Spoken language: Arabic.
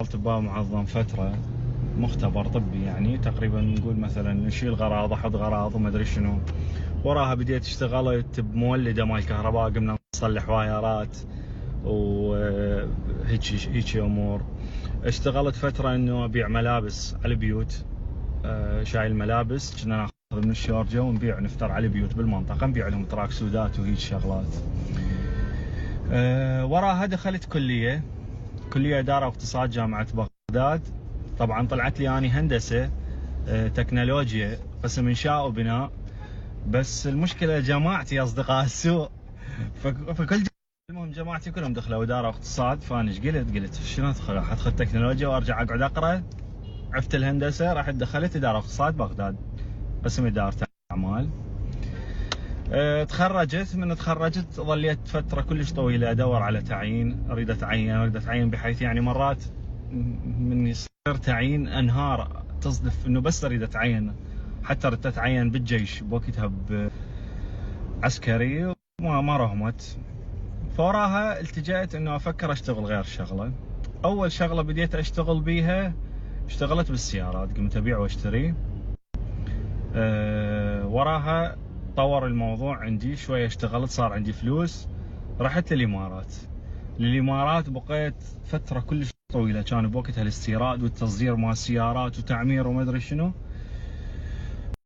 اشتغلت بباب معظم فترة، مختبر طبي يعني، تقريبا نقول مثلا نشيل غراض احط غراض وما ادري شنو. وراها بديت اشتغلت بمولدة مال كهرباء، قمنا نصلح وايرات وهيك امور. اشتغلت فترة انه ابيع ملابس على البيوت، شايل ملابس، كنا ناخذ من الشارجة ونبيع، نفتر على البيوت بالمنطقة، نبيع لهم تراك سودات وهيك شغلات. وراها دخلت كلية إدارة واقتصاد جامعة بغداد. طبعا طلعت لي أنا هندسة تكنولوجيا قسم إنشاء وبناء، بس المشكلة جماعتي أصدقاء السوء، فكل المهم جماعتي كلهم دخلوا إدارة واقتصاد. فأنا ايش قلت شنو أدخل تكنولوجيا وأرجع أقعد أقرأ. عفت الهندسة، رحت دخلت إدارة واقتصاد بغداد قسم إدارة أعمال. تخرجت، من تخرجت ظليت فترة كلش طويلة أدور على تعيين، أريد أتعين بحيث يعني مرات من يصير تعيين أنهار تصدف إنه بس أريد أتعين، حتى أردت أتعين بالجيش بوقتها بعسكري وما رهمت. فوراها التجأت إنه أفكر أشتغل غير شغلة. أول شغلة بديت أشتغل بيها، اشتغلت بالسيارات، قمت أبيع وأشتري. وراها طور الموضوع عندي شوية، اشتغلت صار عندي فلوس، رحت للإمارات بقيت فترة كلش طويلة. كان بوقتها الاستيراد والتصدير مال السيارات وتعمير وما أدري شنو،